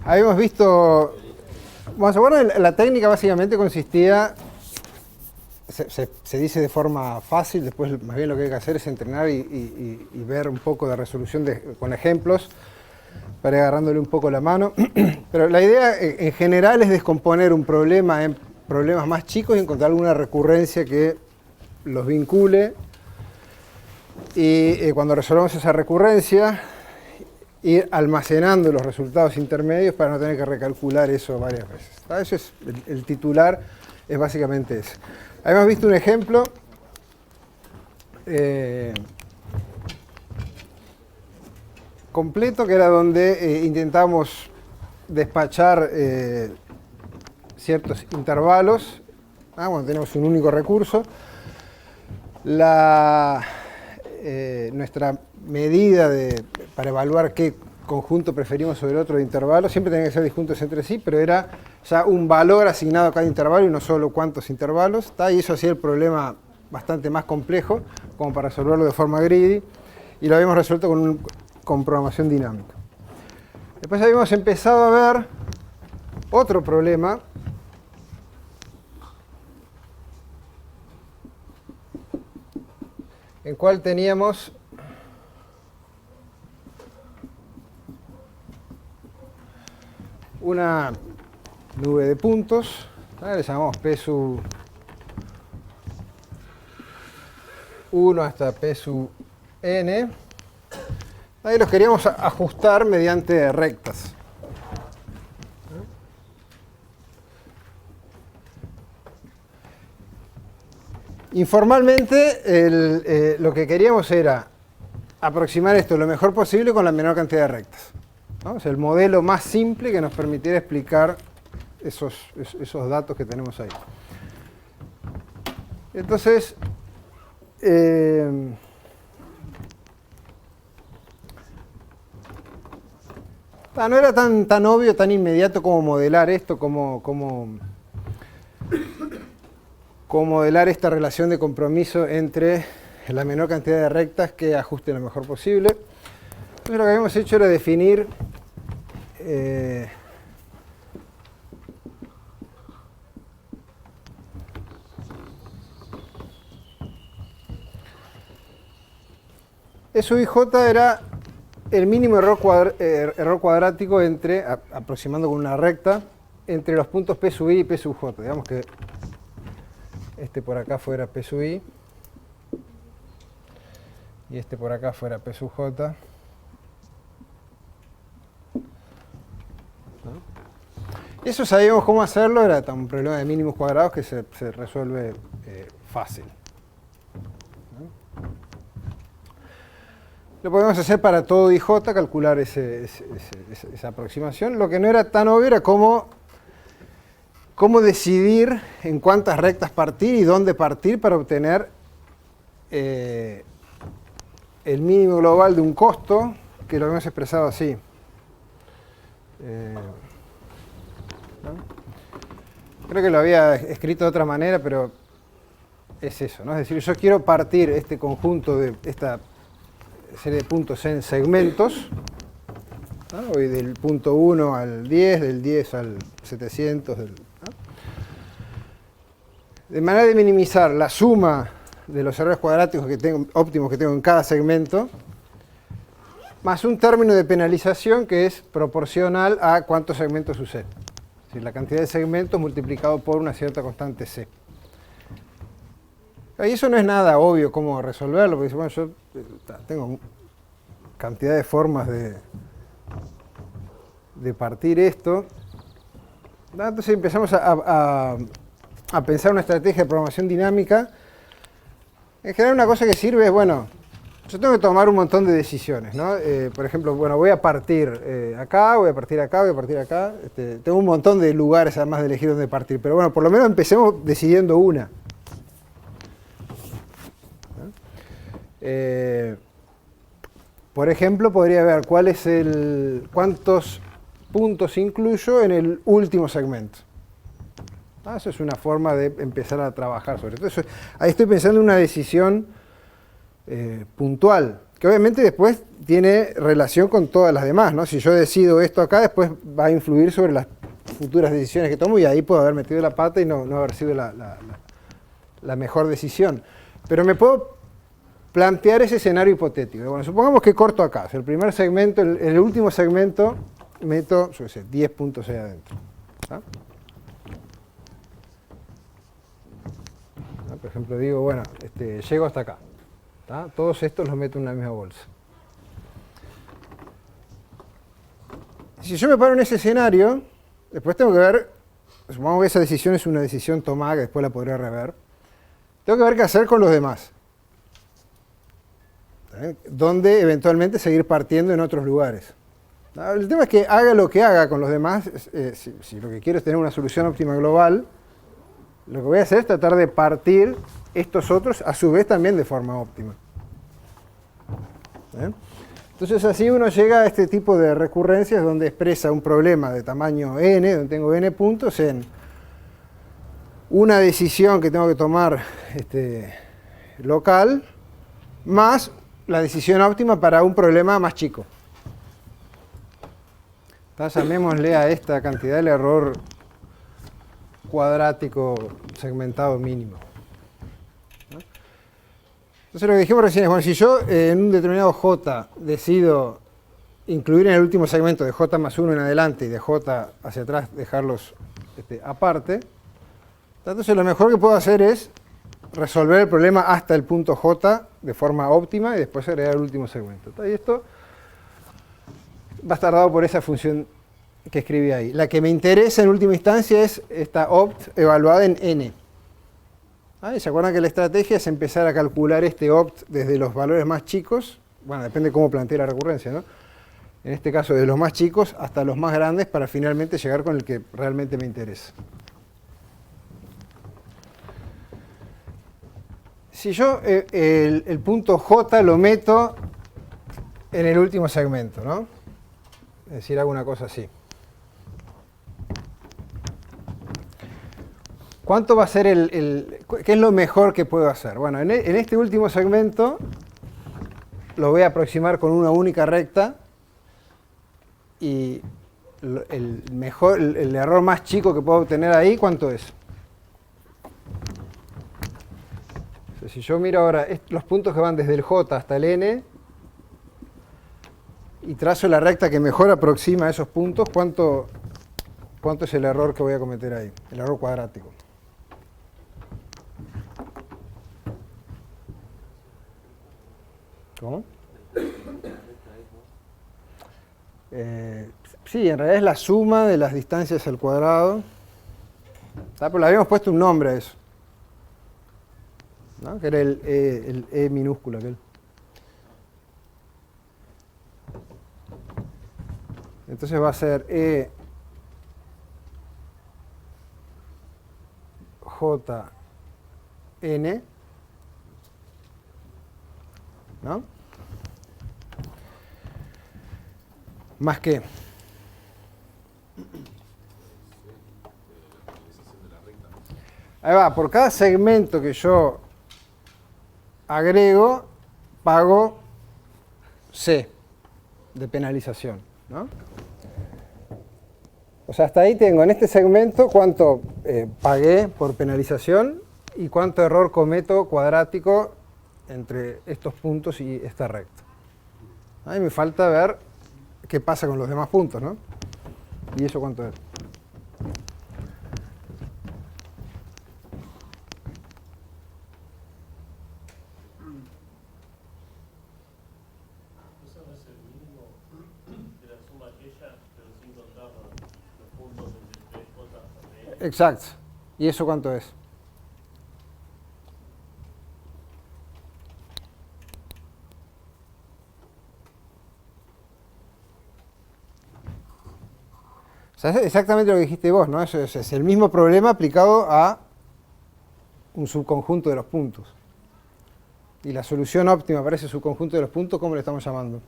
Habíamos visto, bueno, ¿se acuerdan? La técnica básicamente consistía, se dice de forma fácil, después más bien lo que hay que hacer es entrenar y ver un poco de resolución con ejemplos, para ir agarrándole un poco la mano. Pero la idea en general es descomponer un problema en problemas más chicos y encontrar alguna recurrencia que los vincule. Y cuando resolvamos esa recurrencia, ir almacenando los resultados intermedios para no tener que recalcular eso varias veces. Eso es el titular, es básicamente ese. Habíamos visto un ejemplo completo que era donde intentamos despachar ciertos intervalos. Bueno, tenemos un único recurso. Nuestra medida para evaluar qué conjunto preferimos sobre el otro de intervalos siempre tenían que ser disjuntos entre sí, pero era ya un valor asignado a cada intervalo y no solo cuántos intervalos. Y eso hacía el problema bastante más complejo, como para resolverlo de forma greedy, y lo habíamos resuelto con programación dinámica. Después habíamos empezado a ver otro problema en el cual teníamos una nube de puntos, le llamamos P sub 1 hasta P sub n. Ahí los queríamos ajustar mediante rectas. Informalmente, lo que queríamos era aproximar esto lo mejor posible con la menor cantidad de rectas, ¿no? O sea, el modelo más simple que nos permitiera explicar esos datos que tenemos ahí. Entonces, no era tan obvio, tan inmediato como modelar esto, como modelar esta relación de compromiso entre la menor cantidad de rectas que ajuste lo mejor posible. Entonces lo que habíamos hecho era definir E sub i j era el mínimo error cuadrático aproximando con una recta, entre los puntos P sub i y P sub j. Digamos que este por acá fuera P sub i y este por acá fuera P sub j. Eso sabíamos cómo hacerlo, era un problema de mínimos cuadrados que se resuelve fácil. Lo podemos hacer para todo IJ, calcular esa aproximación. Lo que no era tan obvio era cómo decidir en cuántas rectas partir y dónde partir para obtener el mínimo global de un costo, que lo hemos expresado así. Creo que lo había escrito de otra manera, pero es eso, ¿no? Es decir, yo quiero partir este conjunto de esta serie de puntos en segmentos, ¿no? Voy del punto 1 al 10, del 10 al 700, ¿no? De manera de minimizar la suma de los errores cuadráticos óptimos que tengo en cada segmento, más un término de penalización que es proporcional a cuántos segmentos usé. Es decir, la cantidad de segmentos multiplicado por una cierta constante C. Y eso no es nada obvio cómo resolverlo, porque bueno, yo tengo cantidad de formas de partir esto. Entonces empezamos a pensar una estrategia de programación dinámica. En general una cosa que sirve es, bueno, yo tengo que tomar un montón de decisiones, ¿no? Por ejemplo, bueno, voy a partir acá, voy a partir acá, voy a partir acá. Tengo un montón de lugares además de elegir dónde partir, pero bueno, por lo menos empecemos decidiendo una. Por ejemplo, podría ver cuántos puntos incluyo en el último segmento. Eso es una forma de empezar a trabajar sobre esto. Ahí estoy pensando en una decisión puntual. que obviamente después tiene relación con todas las demás, ¿no? Si yo decido esto acá, después va a influir sobre las futuras decisiones que tomo y ahí puedo haber metido la pata y no haber sido la mejor decisión. Pero me puedo plantear ese escenario hipotético. Bueno, supongamos que corto acá. O sea, el primer segmento, en el último segmento, meto, yo qué sé, 10 puntos ahí adentro. ¿Tá? Por ejemplo, digo, bueno, llego hasta acá. ¿Tá? Todos estos los meto en una misma bolsa. Si yo me paro en ese escenario, después tengo que ver, supongamos que esa decisión es una decisión tomada, que después la podré rever. Tengo que ver qué hacer con los demás. Donde eventualmente seguir partiendo en otros lugares. El tema es que haga lo que haga con los demás, si lo que quiero es tener una solución óptima global, lo que voy a hacer es tratar de partir estos otros a su vez también de forma óptima. Entonces así uno llega a este tipo de recurrencias donde expresa un problema de tamaño n, donde tengo n puntos, en una decisión que tengo que tomar local, más la decisión óptima para un problema más chico. Entonces, llamémosle a esta cantidad el error cuadrático segmentado mínimo. Entonces lo que dijimos recién es, bueno, si yo en un determinado j decido incluir en el último segmento de j más 1 en adelante y de j hacia atrás dejarlos aparte, entonces lo mejor que puedo hacer es resolver el problema hasta el punto j de forma óptima y después agregar el último segmento. Y esto va a estar dado por esa función que escribí ahí. La que me interesa en última instancia es esta opt evaluada en n. ¿Se acuerdan que la estrategia es empezar a calcular este opt desde los valores más chicos? Bueno, depende de cómo plantee la recurrencia, ¿no? En este caso, desde los más chicos hasta los más grandes para finalmente llegar con el que realmente me interesa. Si yo el punto j lo meto en el último segmento, ¿no? Es decir, hago una cosa así. ¿Cuánto va a ser qué es lo mejor que puedo hacer? Bueno, en este último segmento lo voy a aproximar con una única recta y el error más chico que puedo obtener ahí, ¿cuánto es? O sea, si yo miro ahora los puntos que van desde el j hasta el n y trazo la recta que mejor aproxima a esos puntos, ¿cuánto es el error que voy a cometer ahí? El error cuadrático. ¿Cómo? Sí, en realidad es la suma de las distancias al cuadrado. Pero le habíamos puesto un nombre a eso, ¿no? Que era el E minúsculo aquel. Entonces va a ser E J N, ¿no? Más que ahí va, por cada segmento que yo agrego, pago C de penalización, ¿no? O sea, hasta ahí tengo en este segmento cuánto pagué por penalización y cuánto error cometo cuadrático entre estos puntos y esta recta. Ahí me falta ver qué pasa con los demás puntos, ¿no? ¿Y eso cuánto es? Exacto. ¿Y eso cuánto es? O sea, es exactamente lo que dijiste vos, ¿no? Eso es el mismo problema aplicado a un subconjunto de los puntos. Y la solución óptima para ese subconjunto de los puntos, ¿cómo le estamos llamando?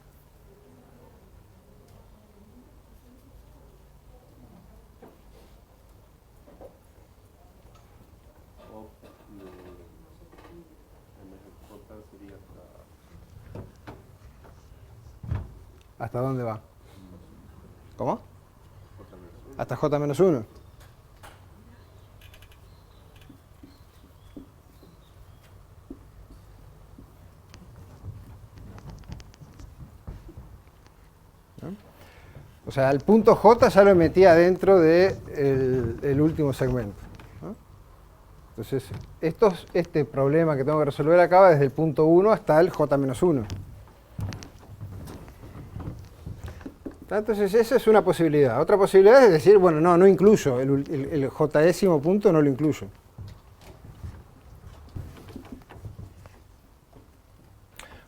¿Hasta dónde va? ¿Cómo? Hasta j menos 1. O sea, el punto J ya lo metía dentro del último segmento, ¿no? Entonces, este problema que tengo que resolver acá va desde el punto 1 hasta el J menos 1. Entonces, esa es una posibilidad. Otra posibilidad es decir, bueno, no incluyo. El J-ésimo punto no lo incluyo.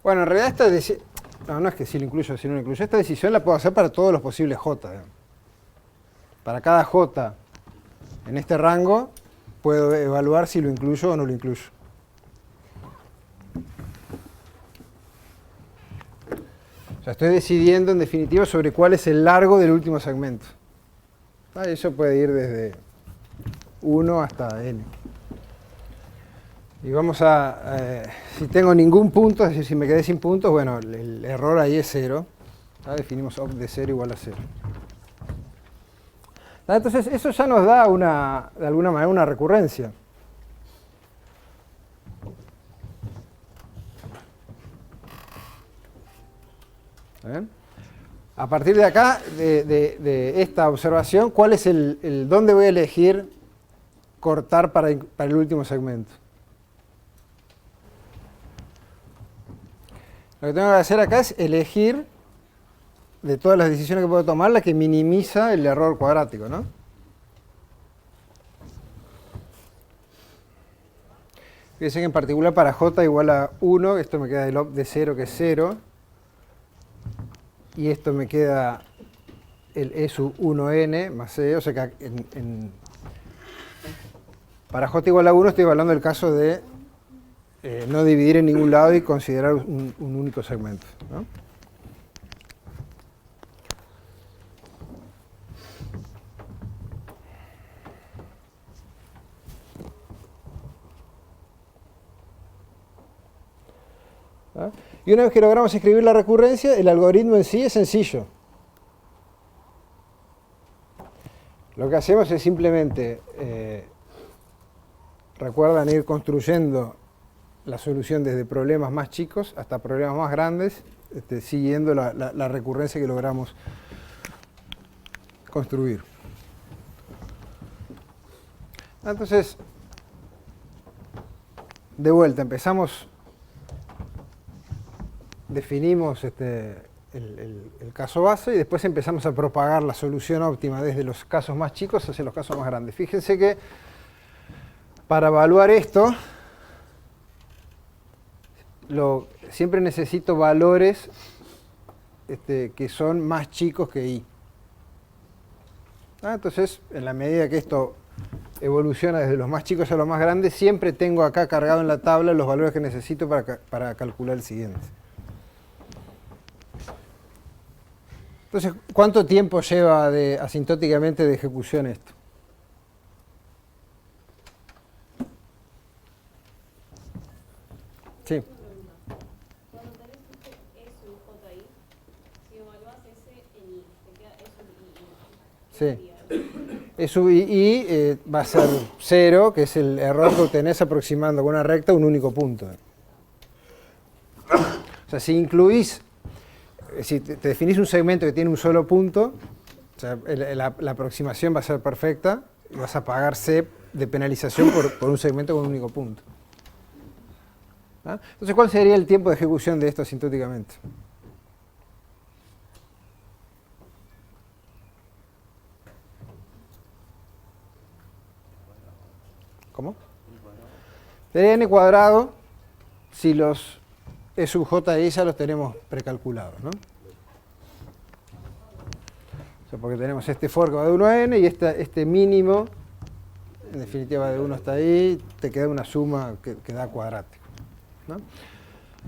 Bueno, en realidad esta decisión... No es que sí lo incluyo o si no lo incluyo. Esta decisión la puedo hacer para todos los posibles J. Para cada J en este rango, puedo evaluar si lo incluyo o no lo incluyo. O sea, estoy decidiendo en definitiva sobre cuál es el largo del último segmento. Eso puede ir desde 1 hasta n. Y vamos a, si tengo ningún punto, es decir, si me quedé sin puntos, bueno, el error ahí es 0. Definimos op de 0 igual a 0. Entonces, eso ya nos da de alguna manera una recurrencia. ¿Ven? A partir de acá, de esta observación, ¿cuál es dónde voy a elegir cortar para el último segmento? Lo que tengo que hacer acá es elegir, de todas las decisiones que puedo tomar, la que minimiza el error cuadrático, ¿no? Fíjense que en particular para j igual a 1, esto me queda el op de 0, que es 0. Y esto me queda el e sub 1n más e, o sea que para j igual a 1 estoy evaluando el caso de no dividir en ningún lado y considerar un único segmento, ¿no? Y una vez que logramos escribir la recurrencia, el algoritmo en sí es sencillo. Lo que hacemos es simplemente, recuerdan, ir construyendo la solución desde problemas más chicos hasta problemas más grandes, siguiendo la recurrencia que logramos construir. Entonces, de vuelta, definimos el caso base y después empezamos a propagar la solución óptima desde los casos más chicos hacia los casos más grandes. Fíjense que para evaluar esto, siempre necesito valores que son más chicos que i. Entonces, en la medida que esto evoluciona desde los más chicos a los más grandes, siempre tengo acá cargado en la tabla los valores que necesito para calcular el siguiente. Entonces, ¿cuánto tiempo lleva asintóticamente de ejecución esto? Sí. Cuando tenés E sub JI, si evaluás ese en I, te queda E sub I. Sí. E sub I va a ser 0, que es el error que obtenés aproximando con una recta un único punto. O sea, si incluís, si te definís un segmento que tiene un solo punto, o sea, la aproximación va a ser perfecta y vas a pagar C de penalización por un segmento con un único punto. Entonces, ¿cuál sería el tiempo de ejecución de esto asintóticamente? ¿Cómo? Sería n cuadrado si los E sub j y ya los tenemos precalculados, ¿no? O sea, porque tenemos este for que va de 1 a n y este mínimo, en definitiva va de 1 hasta ahí, te queda una suma que da cuadrático, ¿no?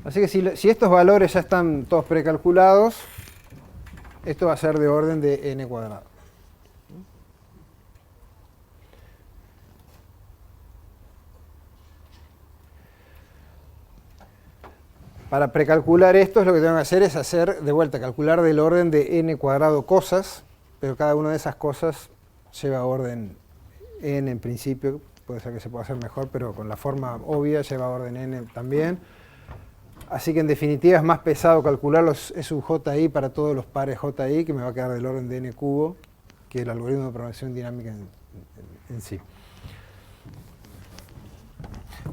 Así que si estos valores ya están todos precalculados, esto va a ser de orden de n cuadrado. Para precalcular esto, lo que tengo que hacer es hacer, de vuelta, calcular del orden de n cuadrado cosas, pero cada una de esas cosas lleva orden n en principio, puede ser que se pueda hacer mejor, pero con la forma obvia lleva orden n también. Así que en definitiva es más pesado calcular los E sub ji para todos los pares ji, que me va a quedar del orden de n cubo, que el algoritmo de programación dinámica en sí.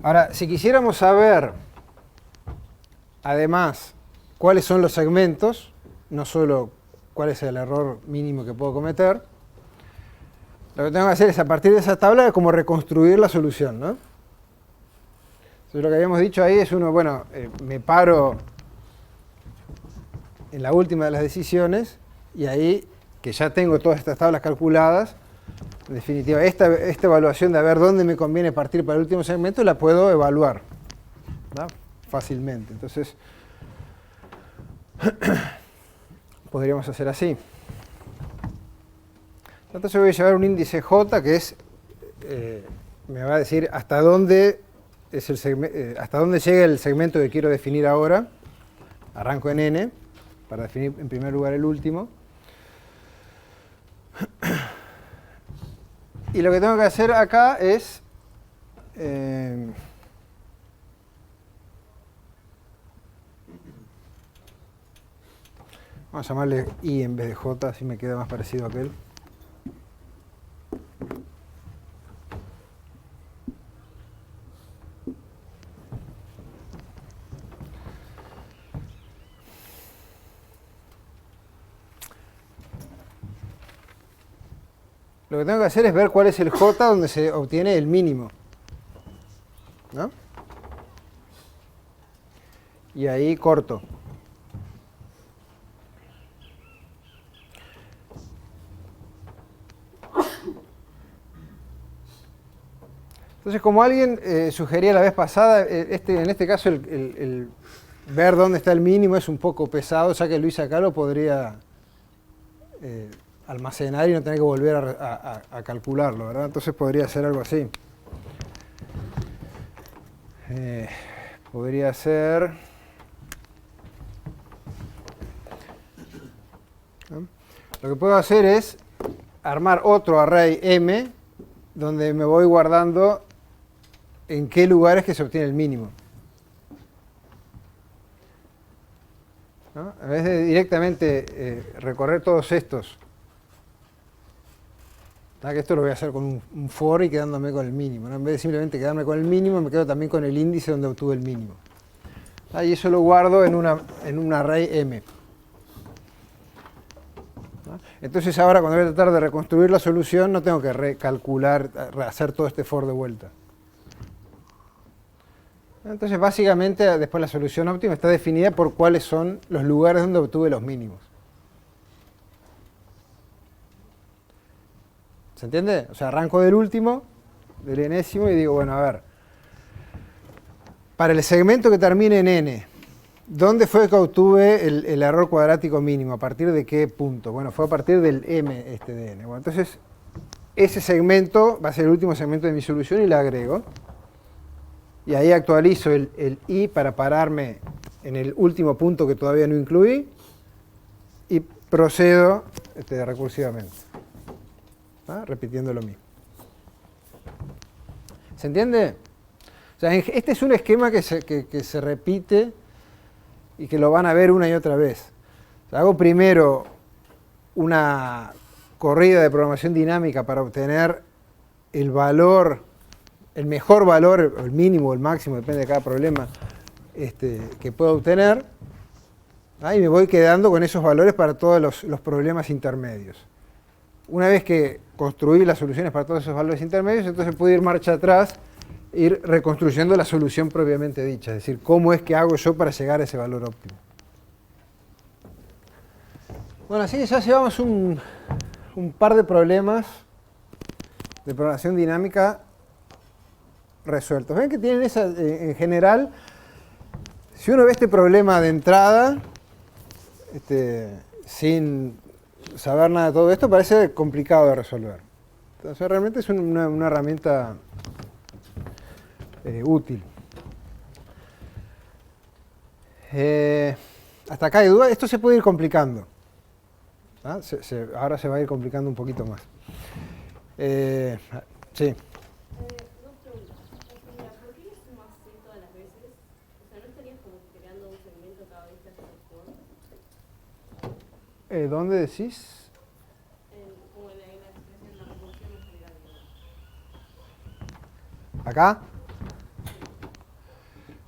Ahora, si quisiéramos saber, además, cuáles son los segmentos, no solo cuál es el error mínimo que puedo cometer, lo que tengo que hacer es, a partir de esa tabla, como reconstruir la solución, ¿no? Entonces, lo que habíamos dicho ahí es bueno, me paro en la última de las decisiones y ahí, que ya tengo todas estas tablas calculadas, en definitiva, esta evaluación de a ver dónde me conviene partir para el último segmento la puedo evaluar, ¿no? Fácilmente. Entonces, podríamos hacer así. Entonces voy a llevar un índice J que es, me va a decir hasta dónde llega el segmento que quiero definir ahora. Arranco en n, para definir en primer lugar el último. Y lo que tengo que hacer acá es, vamos a llamarle I en vez de J, así me queda más parecido a aquel. Lo que tengo que hacer es ver cuál es el J donde se obtiene el mínimo, ¿no? Y ahí corto. Entonces, como alguien sugería la vez pasada, en este caso el ver dónde está el mínimo es un poco pesado, ya que Luis acá lo podría almacenar y no tener que volver a calcularlo, ¿verdad? Entonces podría ser algo así. Podría ser, ¿no? Lo que puedo hacer es armar otro array M donde me voy guardando en qué lugares que se obtiene el mínimo, ¿no? En vez de directamente recorrer todos estos, ¿no? Que esto lo voy a hacer con un for y quedándome con el mínimo, ¿no? En vez de simplemente quedarme con el mínimo, me quedo también con el índice donde obtuve el mínimo. Y eso lo guardo en un array M. ¿No? Entonces ahora cuando voy a tratar de reconstruir la solución no tengo que recalcular, hacer todo este for de vuelta. Entonces básicamente después la solución óptima está definida por cuáles son los lugares donde obtuve los mínimos. ¿Se entiende? O sea, arranco del último, del enésimo, y digo, bueno, a ver, para el segmento que termine en n, ¿dónde fue que obtuve el error cuadrático mínimo? ¿A partir de qué punto? Bueno, fue a partir del m de n. Bueno, entonces, ese segmento va a ser el último segmento de mi solución y le agrego. Y ahí actualizo el i para pararme en el último punto que todavía no incluí y procedo recursivamente, ¿ah? Repitiendo lo mismo. ¿Se entiende? O sea, este es un esquema que se repite y que lo van a ver una y otra vez. O sea, hago primero una corrida de programación dinámica para obtener el valor, el mejor valor, el mínimo o el máximo, depende de cada problema, que puedo obtener. Y me voy quedando con esos valores para todos los problemas intermedios. Una vez que construí las soluciones para todos esos valores intermedios, entonces puedo ir marcha atrás, ir reconstruyendo la solución propiamente dicha. Es decir, cómo es que hago yo para llegar a ese valor óptimo. Bueno, así que ya llevamos un par de problemas de programación dinámica resueltos. Ven que tienen esa, en general, si uno ve este problema de entrada, sin saber nada de todo esto, parece complicado de resolver. Entonces realmente es una herramienta útil. Hasta acá hay duda. Esto se puede ir complicando. ¿Ah? Ahora se va a ir complicando un poquito más. Sí. Dos preguntas. La primera, ¿por qué le sumas C todas las veces? O sea, ¿no estarías como creando un segmento cada vez que haces el for? ¿Dónde decís? Como en la expresión de la revolución en general. ¿Acá?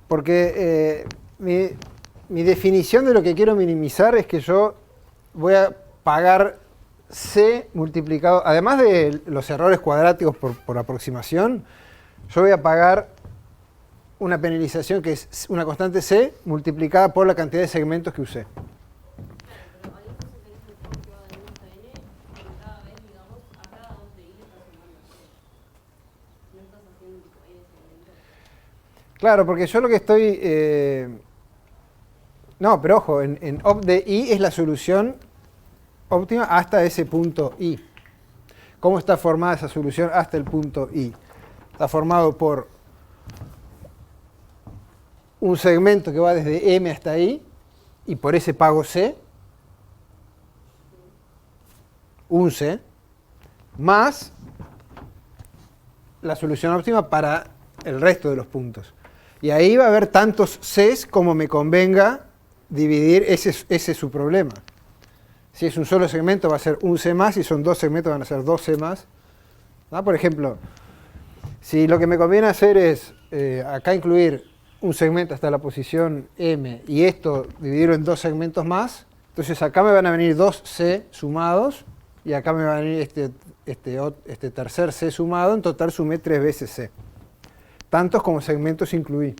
Porque mi definición de lo que quiero minimizar es que yo voy a pagar C multiplicado, además de los errores cuadráticos por aproximación, yo voy a pagar una penalización que es una constante C multiplicada por la cantidad de segmentos que usé. Pero ahí entonces tenés el for que va de 1 hasta n, pero cada vez, digamos, a cada 2 de i le estás sumando C. No estás haciendo tipo n segmentos. Claro, porque yo lo que estoy... no, pero ojo, en op de i es la solución óptima hasta ese punto i. ¿Cómo está formada esa solución hasta el punto i? Está formado por un segmento que va desde m hasta i, y por ese pago c, un c, más la solución óptima para el resto de los puntos. Y ahí va a haber tantos cs como me convenga dividir, ese es su problema. Si es un solo segmento va a ser un C más, si son dos segmentos van a ser dos C más. ¿Ah? Por ejemplo, si lo que me conviene hacer es acá incluir un segmento hasta la posición M y esto dividirlo en dos segmentos más, entonces acá me van a venir dos C sumados y acá me va a venir este tercer C sumado, en total sumé 3 veces C. Tantos como segmentos incluí.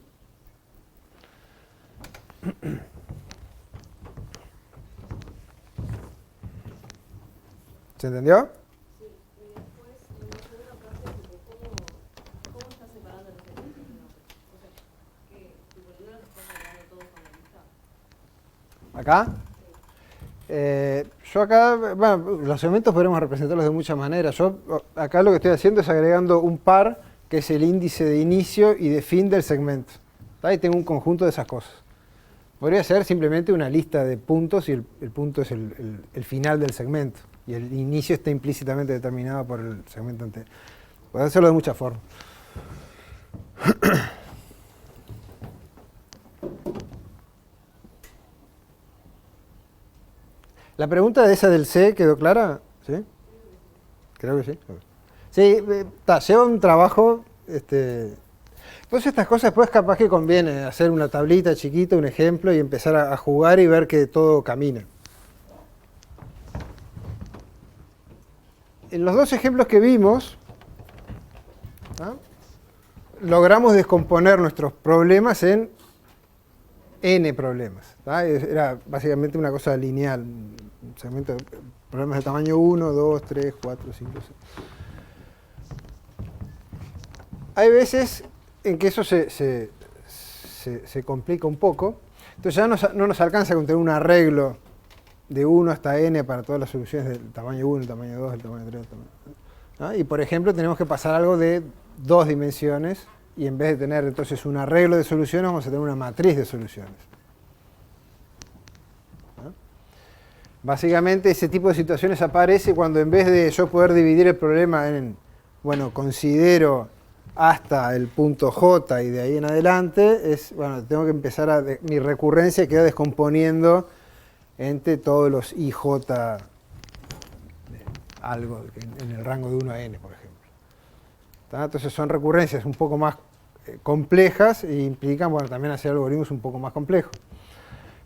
¿Se entendió? Sí, y después, en la segunda parte, ¿cómo estás separando los segmentos? O sea, que tipo, no los estás agregando todos con la lista. ¿Acá? Yo acá, bueno, los segmentos podemos representarlos de muchas maneras. Yo acá lo que estoy haciendo es agregando un par, que es el índice de inicio y de fin del segmento. Ahí tengo un conjunto de esas cosas. Podría ser simplemente una lista de puntos y el punto es el final del segmento. Y el inicio está implícitamente determinado por el segmento anterior. Puede hacerlo de muchas formas. ¿La pregunta de esa del C quedó clara? ¿Sí? Creo que sí. Sí, lleva un trabajo. Entonces estas cosas después capaz que conviene hacer una tablita chiquita, un ejemplo, y empezar a jugar y ver que todo camina. En los dos ejemplos que vimos, ¿no?, logramos descomponer nuestros problemas en n problemas. ¿No? Era básicamente una cosa lineal, un segmento de problemas de tamaño 1, 2, 3, 4, 5, 6. Hay veces en que eso se complica un poco, entonces ya no nos alcanza con tener un arreglo de 1 hasta n para todas las soluciones del tamaño 1, el tamaño 2, el tamaño 3, ¿no? Y por ejemplo tenemos que pasar algo de 2 dimensiones y en vez de tener entonces un arreglo de soluciones vamos a tener una matriz de soluciones. ¿No? Básicamente ese tipo de situaciones aparece cuando en vez de yo poder dividir el problema en, bueno, considero hasta el punto J y de ahí en adelante, bueno, tengo que empezar mi recurrencia queda descomponiendo entre todos los IJ algo en el rango de 1 a n, por ejemplo. Entonces son recurrencias un poco más complejas e implican, bueno, también hacer algoritmos un poco más complejos.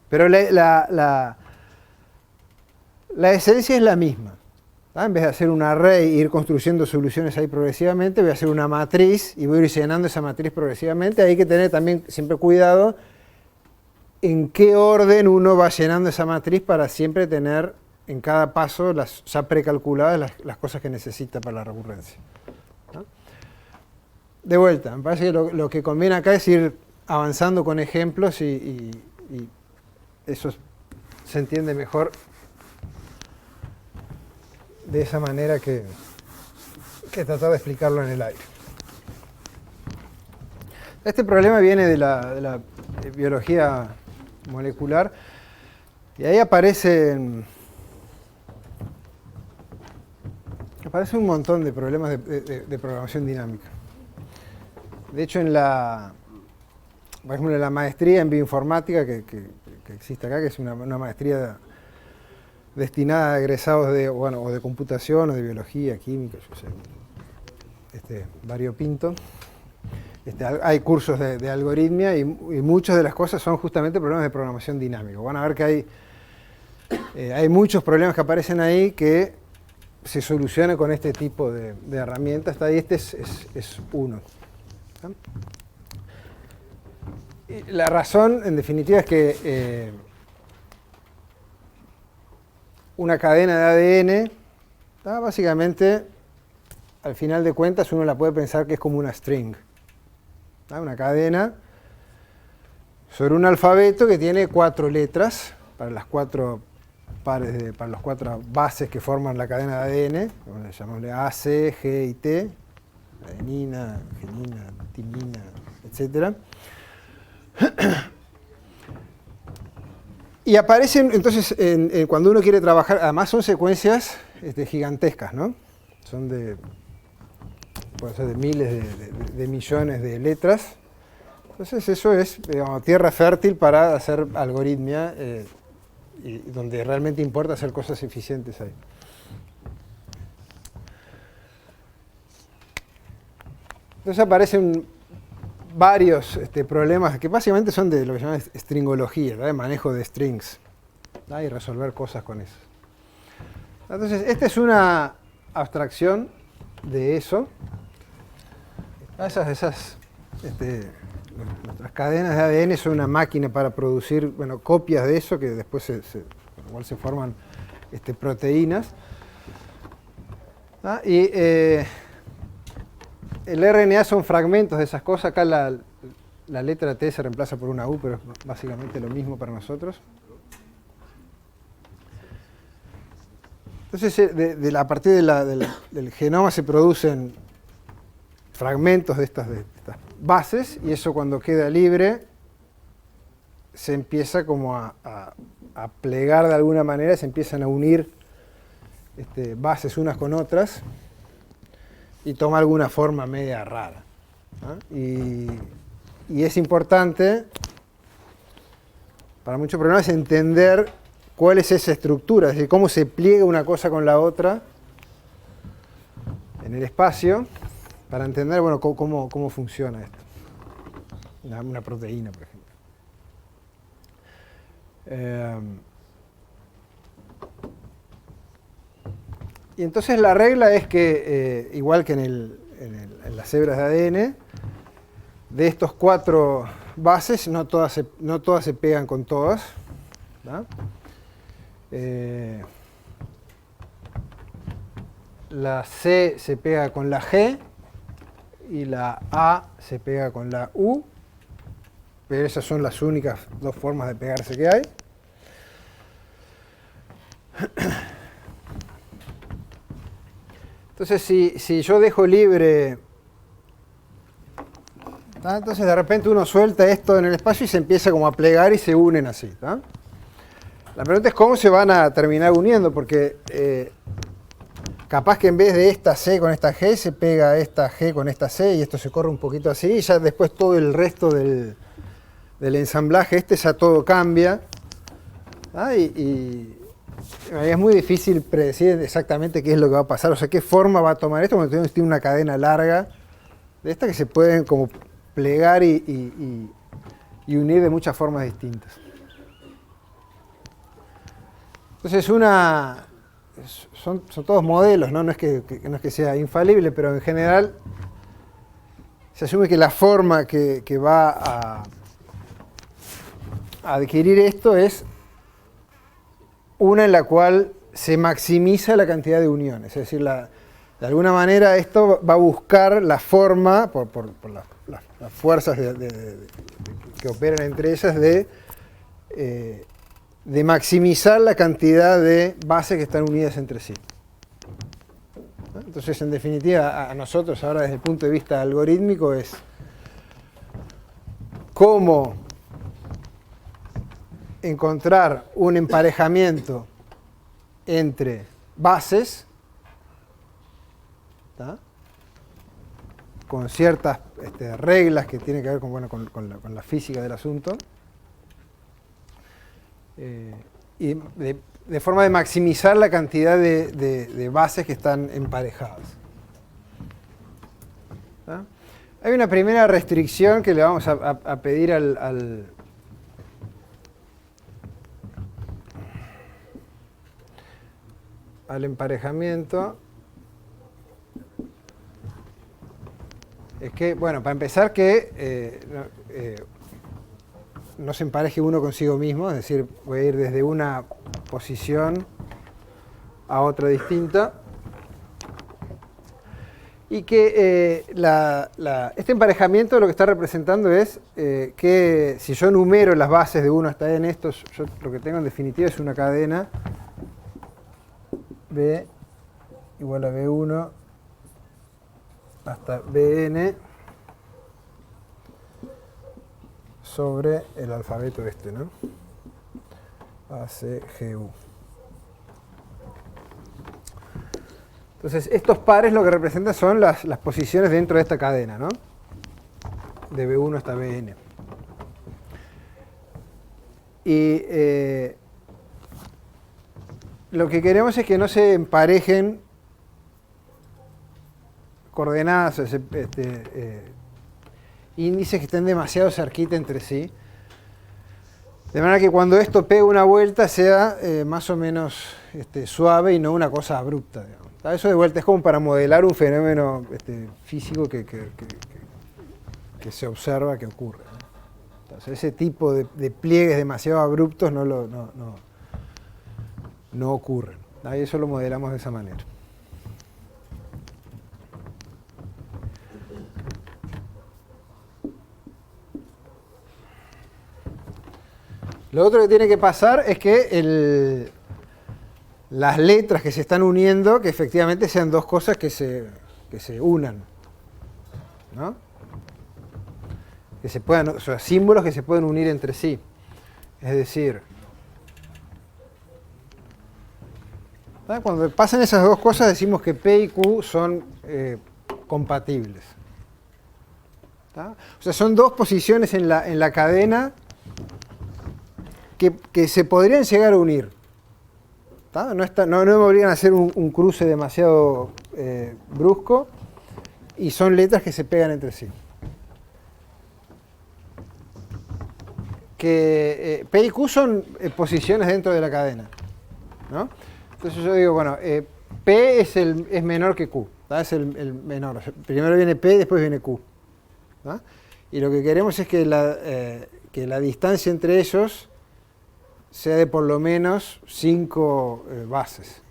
Pero la esencia es la misma. En vez de hacer un array e ir construyendo soluciones ahí progresivamente, voy a hacer una matriz y voy a ir llenando esa matriz progresivamente. Hay que tener también siempre cuidado en qué orden uno va llenando esa matriz para siempre tener en cada paso ya precalculadas las cosas que necesita para la recurrencia. ¿No? De vuelta, me parece que lo que conviene acá es ir avanzando con ejemplos y eso se entiende mejor de esa manera que tratar de explicarlo en el aire. Este problema viene de la biología molecular. Y ahí aparecen un montón de problemas de programación dinámica. De hecho, por ejemplo, en la maestría en bioinformática que existe acá, que es una maestría destinada a egresados o de computación, o de biología, química, yo sé, variopinto. Hay cursos de algoritmia y muchas de las cosas son justamente problemas de programación dinámica. Van a ver que hay muchos problemas que aparecen ahí que se solucionan con este tipo de herramientas. Ahí este es uno. Y la razón, en definitiva, es que una cadena de ADN, básicamente, al final de cuentas, uno la puede pensar que es como una string. Una cadena sobre un alfabeto que tiene 4 letras para las 4 para las 4 bases que forman la cadena de ADN, llamémosle A, C, G y T, adenina, genina, timina, etc. Y aparecen, entonces, cuando uno quiere trabajar, además son secuencias gigantescas, ¿no? Son puede ser de miles de millones de letras. Entonces eso es, digamos, tierra fértil para hacer algoritmia, y donde realmente importa hacer cosas eficientes ahí. Entonces aparecen varios problemas que básicamente son de lo que se llama stringología, de manejo de strings, y resolver cosas con eso. Entonces, esta es una abstracción de eso. Nuestras cadenas de ADN son una máquina para producir copias de eso, que después igual se forman proteínas. Y el RNA son fragmentos de esas cosas. Acá la letra T se reemplaza por una U, pero es básicamente lo mismo para nosotros. Entonces, a partir del genoma se producen fragmentos de estas bases, y eso, cuando queda libre, se empieza como a plegar de alguna manera, se empiezan a unir bases unas con otras y toma alguna forma media rara, ¿no? Y es importante para muchos problemas entender cuál es esa estructura, es decir, cómo se pliega una cosa con la otra en el espacio, para entender cómo funciona esto. Una proteína, por ejemplo. Y entonces la regla es que, igual que en las hebras de ADN, de estos 4 bases, no todas se pegan con todas, ¿no? La C se pega con la G y la A se pega con la U, pero esas son las únicas 2 formas de pegarse que hay. Entonces, si yo dejo libre, entonces de repente uno suelta esto en el espacio y se empieza como a plegar y se unen así, ¿tá? La pregunta es cómo se van a terminar uniendo, porque capaz que en vez de esta C con esta G, se pega esta G con esta C y esto se corre un poquito así, y ya después todo el resto del ensamblaje ya todo cambia. Y es muy difícil predecir exactamente qué es lo que va a pasar, o sea, qué forma va a tomar esto cuando tiene una cadena larga de estas que se pueden como plegar y unir de muchas formas distintas. Entonces son todos modelos, ¿no? No es que sea infalible, pero en general se asume que la forma que va a adquirir esto es una en la cual se maximiza la cantidad de uniones. Es decir, de alguna manera esto va a buscar la forma, por las fuerzas que operan entre ellas, de maximizar la cantidad de bases que están unidas entre sí. Entonces, en definitiva, a nosotros ahora desde el punto de vista algorítmico es cómo encontrar un emparejamiento entre bases, ¿tá?, con ciertas reglas que tienen que ver con, bueno, con la física del asunto, y de forma de maximizar la cantidad de bases que están emparejadas. ¿Tá? Hay una primera restricción que le vamos a pedir al emparejamiento. Es que, bueno, para empezar, que no se empareje uno consigo mismo, es decir, voy a ir desde una posición a otra distinta. Y que este emparejamiento lo que está representando es que si yo numero las bases de 1 hasta n, esto yo lo que tengo en definitiva es una cadena B igual a B1 hasta Bn sobre el alfabeto este, ¿no? A, C, G, U. Entonces, estos pares lo que representan son las posiciones dentro de esta cadena, ¿no? De B1 hasta Bn. Y lo que queremos es que no se emparejen coordenadas, índices que estén demasiado cerquita entre sí. De manera que cuando esto pegue una vuelta sea más o menos suave y no una cosa abrupta, digamos. Eso de vuelta es como para modelar un fenómeno físico que se observa que ocurre, ¿no? Entonces, ese tipo de pliegues demasiado abruptos no ocurren. Ahí eso lo modelamos de esa manera. Lo otro que tiene que pasar es que las letras que se están uniendo, que efectivamente sean dos cosas que se unan, ¿no? Que se puedan, o sea, símbolos que se pueden unir entre sí. Es decir, ¿tá?, cuando pasan esas dos cosas decimos que P y Q son compatibles. ¿Tá? O sea, son dos posiciones en la cadena que se podrían llegar a unir. ¿Tá? No me obligan a hacer un cruce demasiado brusco, y son letras que se pegan entre sí. Que P y Q son posiciones dentro de la cadena, ¿no? Entonces yo digo, bueno, P es menor que Q, ¿tá? Es el menor. O sea, primero viene P y después viene Q, ¿tá? Y lo que queremos es que la distancia entre ellos sea de por lo menos 5 bases.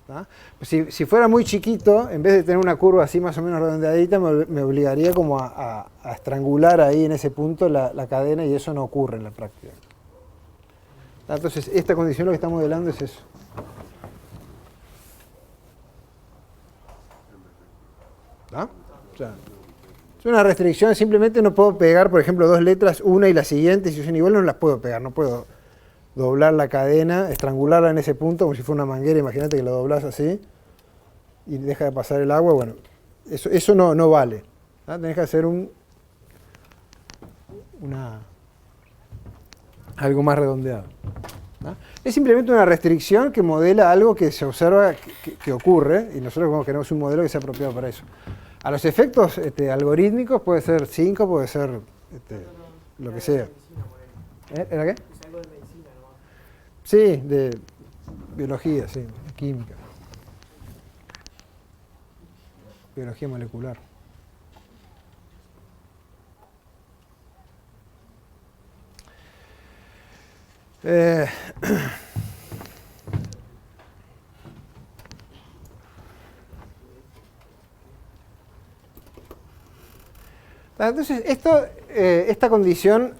¿Tá? Pues si fuera muy chiquito, en vez de tener una curva así más o menos redondeadita, me obligaría como a estrangular ahí en ese punto la cadena, y eso no ocurre en la práctica. ¿Tá? Entonces, esta condición lo que está modelando es eso. ¿Tá? O sea, es una restricción, simplemente no puedo pegar, por ejemplo, dos letras, una y la siguiente, si son iguales no las puedo pegar, no puedo doblar la cadena, estrangularla en ese punto como si fuera una manguera. Imagínate que la doblás así y deja de pasar el agua. Bueno, eso no vale. ¿Ah? Tenés que hacer algo más redondeado. ¿Ah? Es simplemente una restricción que modela algo que se observa que ocurre, y nosotros como queremos un modelo que sea apropiado para eso. A los efectos algorítmicos puede ser 5, puede ser lo que sea. ¿Era qué? Sí, de biología, sí, de química. Biología molecular. Entonces, esta condición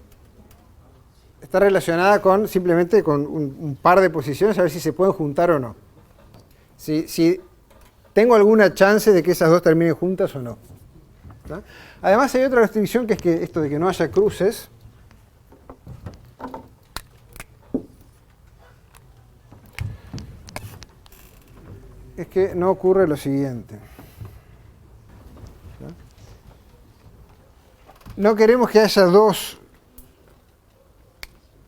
está relacionada simplemente con un par de posiciones, a ver si se pueden juntar o no. Si tengo alguna chance de que esas dos terminen juntas o no. ¿Tá? Además hay otra restricción, que es que esto de que no haya cruces. es que no ocurre lo siguiente. No queremos que haya dos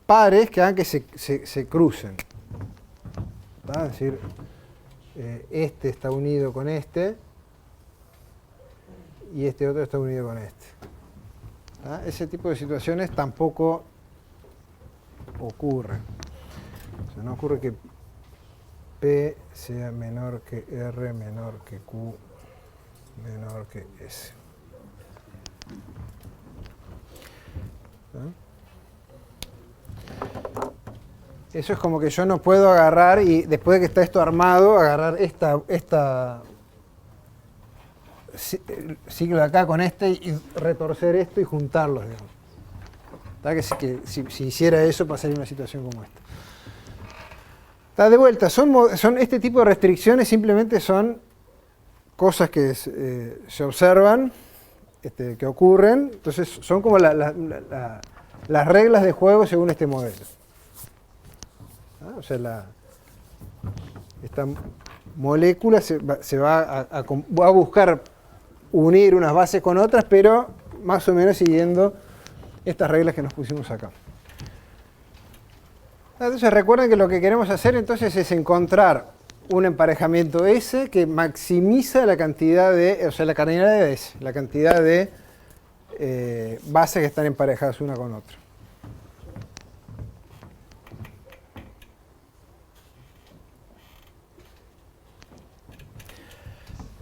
pares que hagan que se crucen. Es decir, este está unido con este y este otro está unido con este. Ese tipo de situaciones tampoco ocurren. O sea, no ocurre que P sea menor que R, menor que Q, menor que S. Eso es como que yo no puedo agarrar y después de que está esto armado, agarrar esta ciclo de acá con este y retorcer esto y juntarlos, digamos. Que si hiciera eso pasaría una situación como esta. De vuelta, son este tipo de restricciones simplemente son cosas que se observan, que ocurren, entonces son como las reglas de juego según este modelo. O sea, esta molécula se va a buscar unir unas bases con otras, pero más o menos siguiendo estas reglas que nos pusimos acá. Entonces recuerden que lo que queremos hacer entonces es encontrar un emparejamiento S que maximiza la cantidad de, o sea, la cardinalidad de S, la cantidad de bases que están emparejadas una con otra.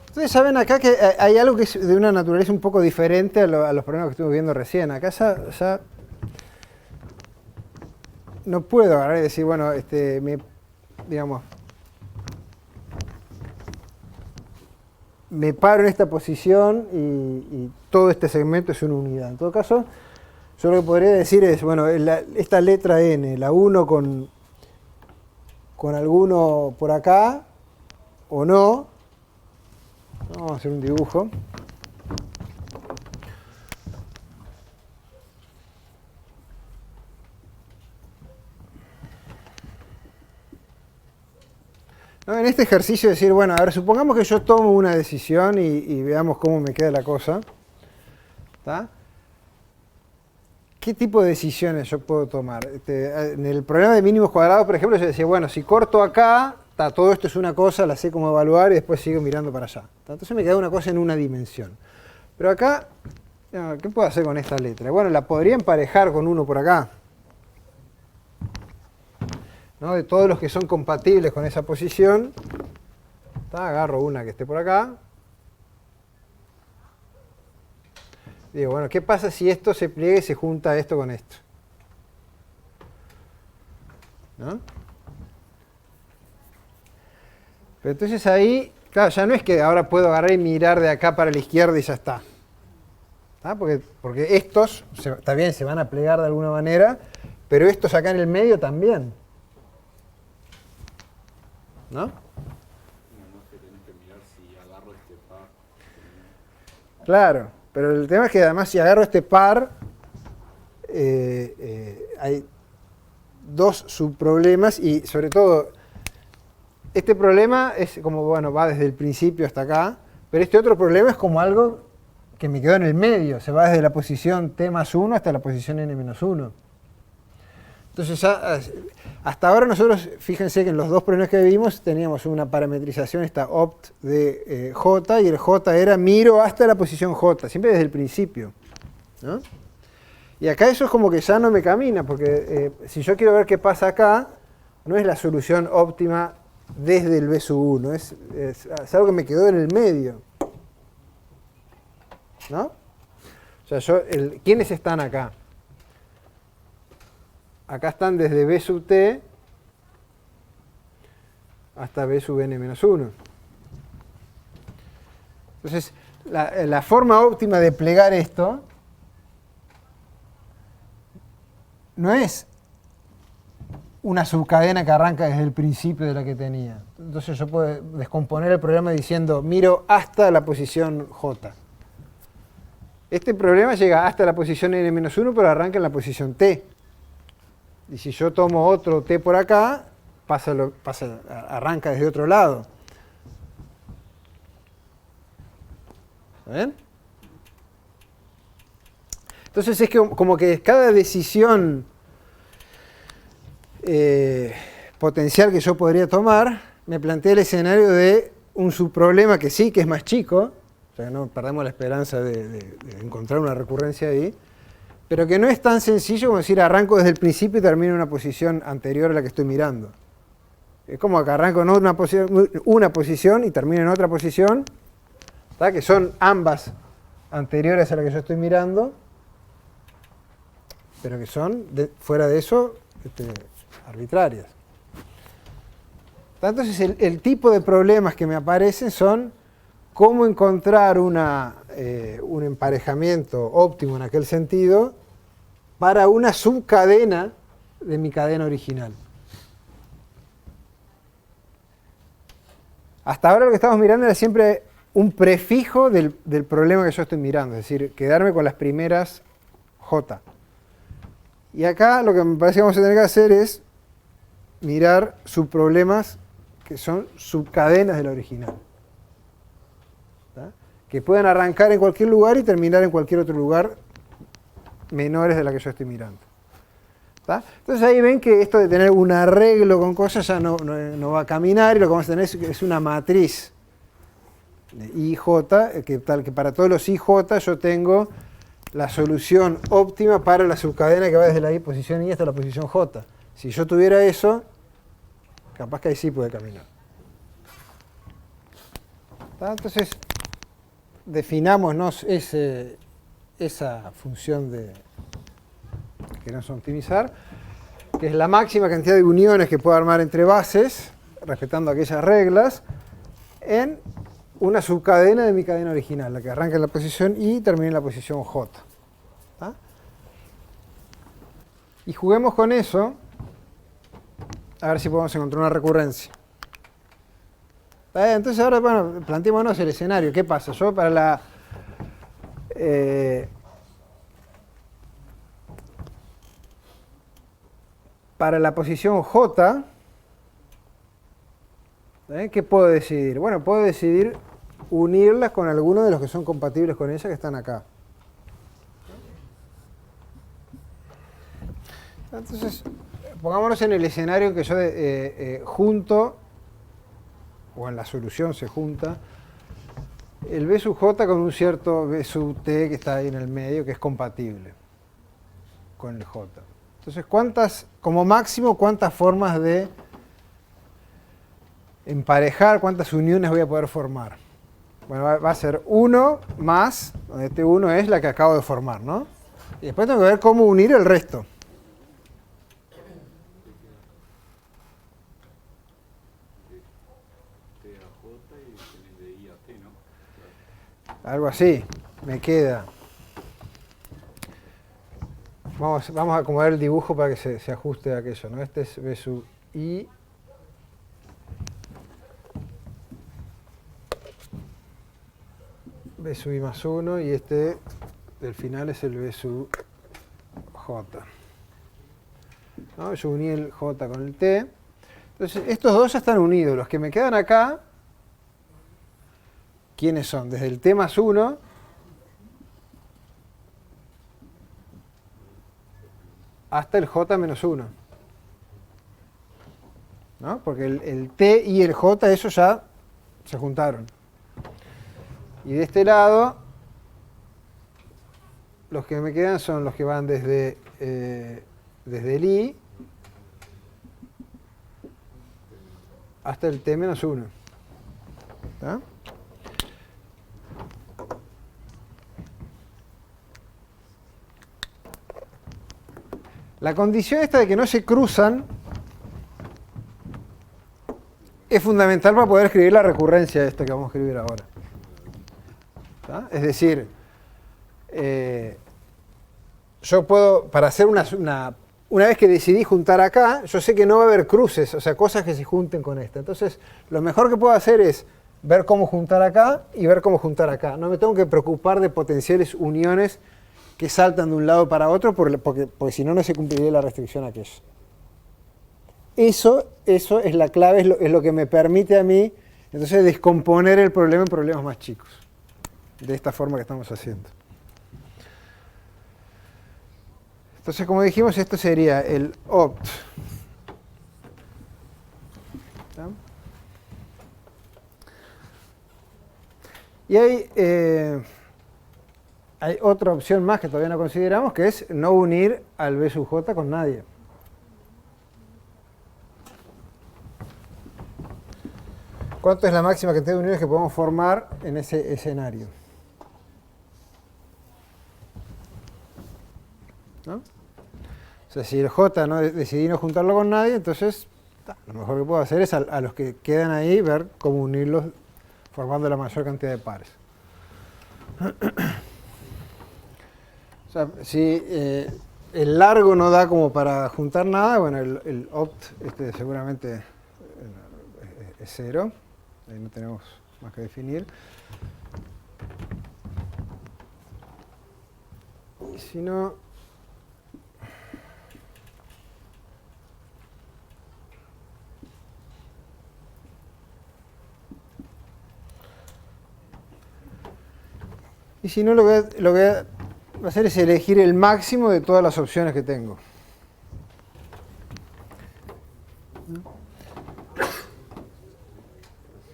Entonces saben acá que hay algo que es de una naturaleza un poco diferente a los problemas que estuvimos viendo recién. Acá ya no puedo agarrar y decir, bueno, digamos, me paro en esta posición y todo este segmento es una unidad. En todo caso, yo lo que podría decir es, bueno, esta letra N, la 1 con alguno por acá o no. Vamos a hacer un dibujo. ¿No? En este ejercicio decir, bueno, a ver, supongamos que yo tomo una decisión y veamos cómo me queda la cosa. ¿Está? ¿Qué tipo de decisiones yo puedo tomar? En el problema de mínimos cuadrados, por ejemplo, yo decía, bueno, si corto acá, todo esto es una cosa, la sé cómo evaluar y después sigo mirando para allá. Entonces me queda una cosa en una dimensión. Pero acá, ¿qué puedo hacer con esta letra? Bueno, la podría emparejar con uno por acá. ¿No? De todos los que son compatibles con esa posición, agarro una que esté por acá. Digo, bueno, ¿qué pasa si esto se pliega y se junta esto con esto? ¿No? Pero entonces ahí, claro, ya no es que ahora puedo agarrar y mirar de acá para la izquierda y ya está. Porque estos, también se van a plegar de alguna manera, pero estos acá en el medio también. ¿No? Claro, pero el tema es que además si agarro este par, hay dos subproblemas y sobre todo este problema es como, bueno, va desde el principio hasta acá, pero este otro problema es como algo que me quedó en el medio, se va desde la posición t más 1 hasta la posición n menos 1. Entonces ya, hasta ahora nosotros, fíjense que en los dos problemas que vimos teníamos una parametrización, esta opt de j, y el j era miro hasta la posición j, siempre desde el principio, ¿no? Y acá eso es como que ya no me camina, porque si yo quiero ver qué pasa acá, no es la solución óptima desde el B sub 1, es algo que me quedó en el medio, ¿no? O sea, ¿quiénes están acá? Acá están desde B sub t hasta B sub n menos 1. Entonces, la forma óptima de plegar esto no es una subcadena que arranca desde el principio de la que tenía. Entonces yo puedo descomponer el problema diciendo, miro hasta la posición j. Este problema llega hasta la posición n menos 1, pero arranca en la posición t. Y si yo tomo otro t por acá, arranca desde otro lado. ¿Ven? Entonces es que como que cada decisión potencial que yo podría tomar, me plantea el escenario de un subproblema que sí, que es más chico, o sea, no perdemos la esperanza de encontrar una recurrencia ahí, pero que no es tan sencillo como decir arranco desde el principio y termino en una posición anterior a la que estoy mirando. Es como que arranco en una posición y termino en otra posición, ¿tá? Que son ambas anteriores a la que yo estoy mirando, pero que son, fuera de eso, arbitrarias. Entonces el tipo de problemas que me aparecen son cómo encontrar un emparejamiento óptimo en aquel sentido para una subcadena de mi cadena original. Hasta ahora lo que estamos mirando era siempre un prefijo del problema que yo estoy mirando, es decir, quedarme con las primeras J. Y acá lo que me parece que vamos a tener que hacer es mirar subproblemas que son subcadenas del original. ¿Tá? Que pueden arrancar en cualquier lugar y terminar en cualquier otro lugar menores de la que yo estoy mirando. ¿Tá? Entonces ahí ven que esto de tener un arreglo con cosas ya no va a caminar y lo que vamos a tener es una matriz de IJ, que para todos los IJ yo tengo la solución óptima para la subcadena que va desde la posición I hasta la posición J. Si yo tuviera eso, capaz que ahí sí puede caminar. ¿Tá? Entonces, definámonos esa función que queremos optimizar, que es la máxima cantidad de uniones que puedo armar entre bases, respetando aquellas reglas, en una subcadena de mi cadena original, la que arranca en la posición I y termina en la posición J. ¿Tá? Y juguemos con eso, a ver si podemos encontrar una recurrencia. Entonces ahora, bueno, planteémonos el escenario. ¿Qué pasa? Yo para la posición J, ¿qué puedo decidir? Bueno, puedo decidir unirlas con algunos de los que son compatibles con ella que están acá. Entonces, pongámonos en el escenario en que yo junto, o en la solución se junta, el B sub J con un cierto B sub T que está ahí en el medio, que es compatible con el J. Entonces, como máximo, ¿cuántas formas de emparejar, cuántas uniones voy a poder formar? Bueno, va a ser 1 más, donde este 1 es la que acabo de formar, ¿no? Y después tengo que ver cómo unir el resto. Algo así, me queda. Vamos a acomodar el dibujo para que se ajuste a aquello, ¿no? Este es B sub I. B sub I más 1 y este del final es el B sub J. ¿No? Yo uní el J con el T. Entonces, estos dos ya están unidos. Los que me quedan acá, ¿quiénes son? Desde el T más 1 hasta el J menos 1. ¿No? Porque el T y el J, esos ya se juntaron. Y de este lado, los que me quedan son los que van desde el I hasta el T menos 1. ¿Está? La condición esta de que no se cruzan es fundamental para poder escribir la recurrencia de esto que vamos a escribir ahora. ¿Tá? Es decir, yo puedo, para hacer una vez que decidí juntar acá, yo sé que no va a haber cruces, o sea, cosas que se junten con esta. Entonces, lo mejor que puedo hacer es ver cómo juntar acá y ver cómo juntar acá. No me tengo que preocupar de potenciales uniones que saltan de un lado para otro, porque si no, no se cumpliría la restricción aquella. Eso es la clave, es lo que me permite a mí, entonces, descomponer el problema en problemas más chicos. de esta forma que estamos haciendo. Entonces, como dijimos, esto sería el opt. ¿Está? Y hay otra opción más que todavía no consideramos, que es no unir al B sub j con nadie. ¿Cuánto es la máxima cantidad de uniones que podemos formar en ese escenario? ¿No? O sea, si el J no decidí no juntarlo con nadie, entonces lo mejor que puedo hacer es a los que quedan ahí ver cómo unirlos formando la mayor cantidad de pares. O sea, si el largo no da como para juntar nada, bueno, el opt seguramente es 0. Ahí no tenemos más que definir. Y si no... Y si no, lo que voy a hacer es elegir el máximo de todas las opciones que tengo.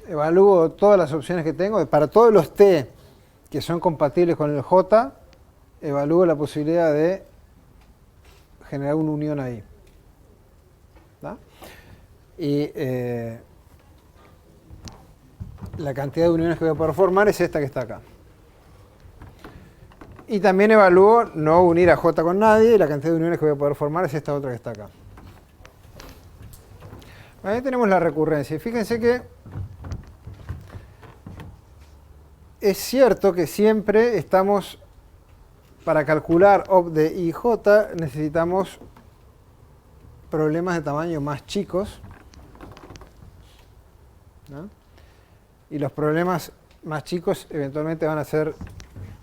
Evalúo todas las opciones que tengo. Para todos los t que son compatibles con el j, evalúo la posibilidad de generar una unión ahí. ¿Da? Y la cantidad de uniones que voy a poder formar es esta que está acá. Y también evalúo no unir a j con nadie, y la cantidad de uniones que voy a poder formar es esta otra que está acá. Ahí tenemos la recurrencia. Y fíjense que es cierto que siempre estamos, para calcular opt de I j, necesitamos problemas de tamaño más chicos, ¿no? Y los problemas más chicos eventualmente van a ser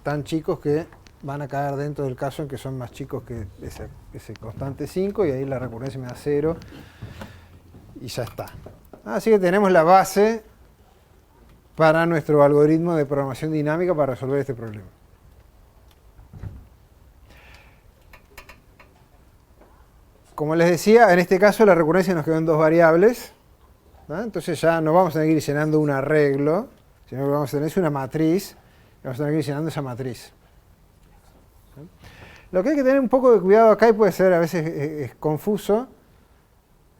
tan chicos que van a caer dentro del caso en que son más chicos que ese constante 5, y ahí la recurrencia me da 0 y ya está. Así que tenemos la base para nuestro algoritmo de programación dinámica para resolver este problema. Como les decía, en este caso la recurrencia nos quedó en 2 variables, ¿no? Entonces ya no vamos a tener que ir llenando un arreglo, sino que vamos a tener una matriz, y vamos a tener que ir llenando esa matriz. ¿No? Lo que hay que tener un poco de cuidado acá, y puede ser a veces es confuso,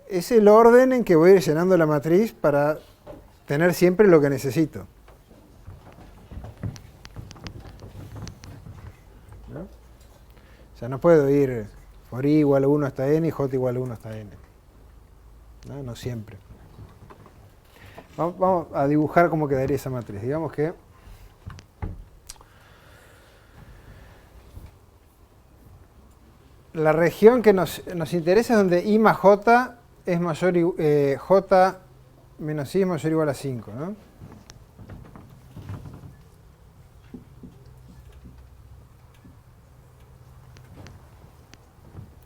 es el orden en que voy a ir llenando la matriz para tener siempre lo que necesito. ¿No? O sea, no puedo ir por i igual a 1 hasta n y j igual a 1 hasta n. ¿No? No siempre. Vamos a dibujar cómo quedaría esa matriz. Digamos que la región que nos interesa es donde i más j es mayor, j menos i es mayor o igual a 5, ¿no?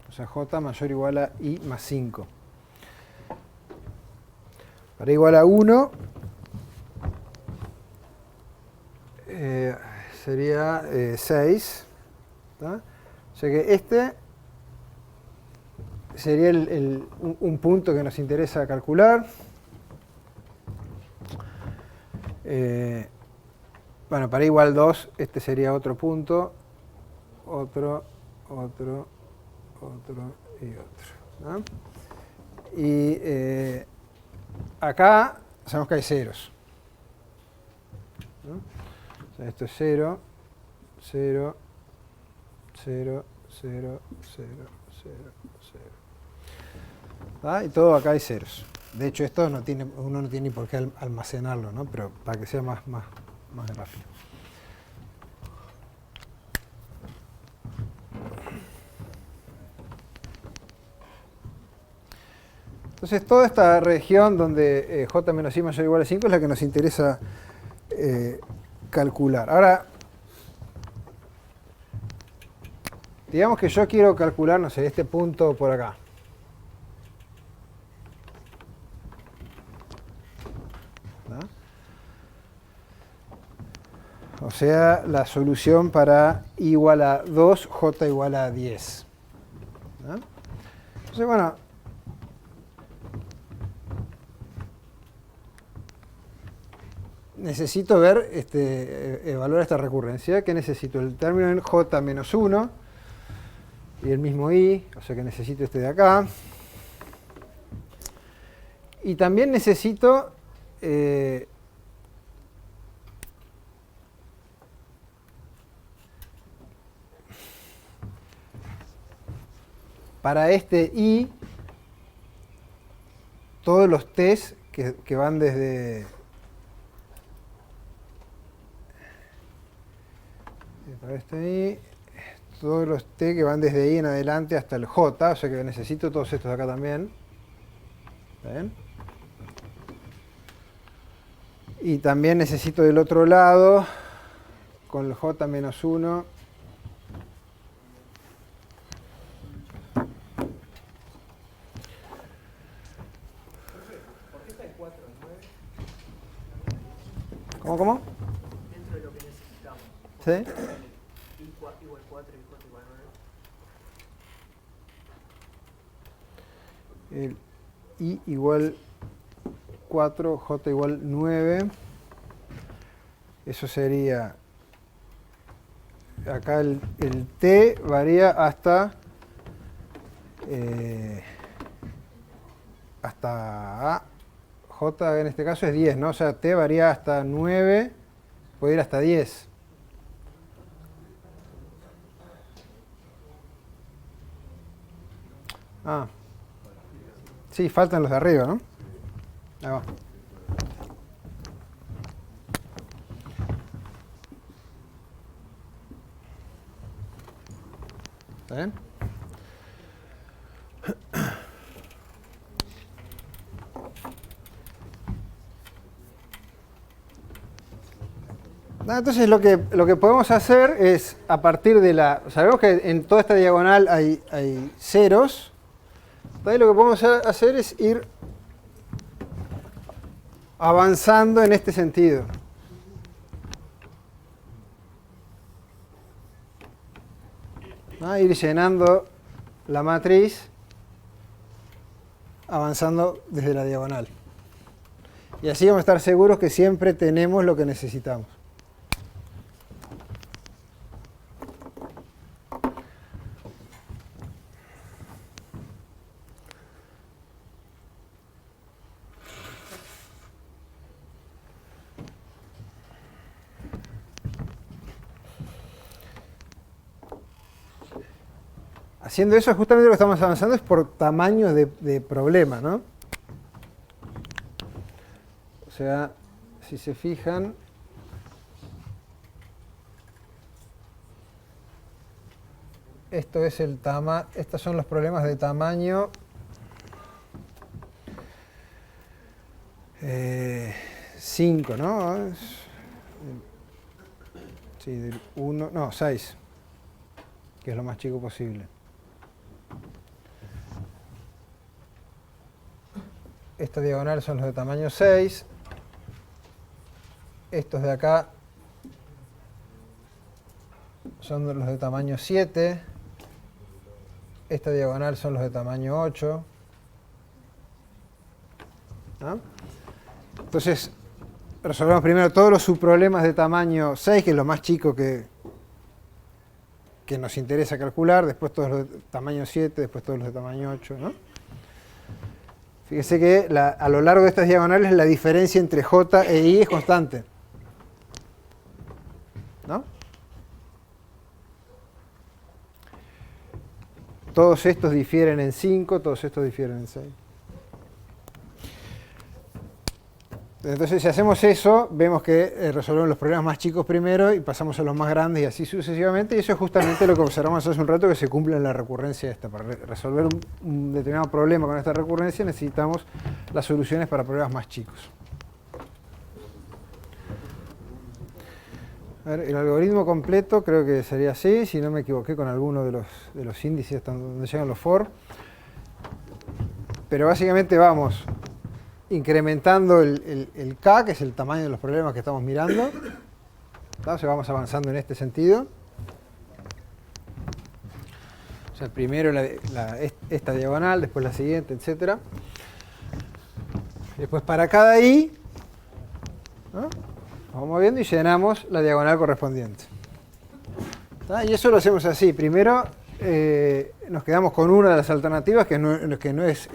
O sea, j mayor o igual a i más 5. Para i igual a 1 sería 6. ¿Tá? O sea que este sería un punto que nos interesa calcular. Bueno, para i igual 2, este sería otro punto, otro y otro, ¿no? Y acá sabemos que hay ceros, ¿no? O sea, esto es 0, 0, 0, 0, 0, 0, 0. ¿Ah? Y todo acá hay ceros. De hecho, esto uno no tiene ni por qué almacenarlo, ¿no? Pero para que sea más rápido. Entonces, toda esta región donde j menos i mayor o igual a 5 es la que nos interesa calcular. Ahora, digamos que yo quiero calcular, no sé, este punto por acá. ¿No? O sea, la solución para I igual a 2, J igual a 10. ¿No? Entonces, bueno, necesito ver, evaluar esta recurrencia. ¿Qué necesito? El término en J menos 1 y el mismo I, o sea que necesito este de acá. Y también necesito para este I todos los t's que van desde para este I, todos los t que van desde I en adelante hasta el J, o sea que necesito todos estos de acá también. ¿Ven? Y también necesito del otro lado, con el J menos 1, ¿Cómo? Dentro de lo que necesitamos. ¿Sí? I igual 4 y J igual 9. El I igual 4, J igual 9. Eso sería, acá el T varía hasta A. J en este caso es 10, ¿no? O sea, T varía hasta 9, puede ir hasta 10. Ah. Sí, faltan los de arriba, ¿no? Ahí va. ¿Está bien? Entonces lo que podemos hacer es, a partir de la... Sabemos que en toda esta diagonal hay ceros. Entonces lo que podemos hacer es ir avanzando en este sentido. ¿No? Ir llenando la matriz avanzando desde la diagonal. Y así vamos a estar seguros que siempre tenemos lo que necesitamos. Haciendo eso, justamente lo que estamos avanzando es por tamaños de problema, ¿no? O sea, si se fijan, esto es estos son los problemas de tamaño 5, ¿no? Sí, del 1, no, 6, que es lo más chico posible. Esta diagonal son los de tamaño 6. Estos de acá son los de tamaño 7. Esta diagonal son los de tamaño 8. ¿No? Entonces, resolvemos primero todos los subproblemas de tamaño 6, que es lo más chico que nos interesa calcular. Después todos los de tamaño 7, después todos los de tamaño 8, ¿no? Fíjese que a lo largo de estas diagonales la diferencia entre J e I es constante. ¿No? Todos estos difieren en 5, todos estos difieren en 6. Entonces, si hacemos eso, vemos que resolvemos los problemas más chicos primero y pasamos a los más grandes y así sucesivamente. Y eso es justamente lo que observamos hace un rato, que se cumple en la recurrencia esta. Para resolver un determinado problema con esta recurrencia necesitamos las soluciones para problemas más chicos. A ver, el algoritmo completo creo que sería así, si no me equivoqué con alguno de los índices hasta donde llegan los for. Pero básicamente vamos incrementando el K, que es el tamaño de los problemas que estamos mirando. Entonces vamos avanzando en este sentido. O sea, primero esta diagonal, después la siguiente, etc. Después para cada i, ¿no? Vamos moviendo y llenamos la diagonal correspondiente. ¿Está? Y eso lo hacemos así. Primero nos quedamos con una de las alternativas, que no es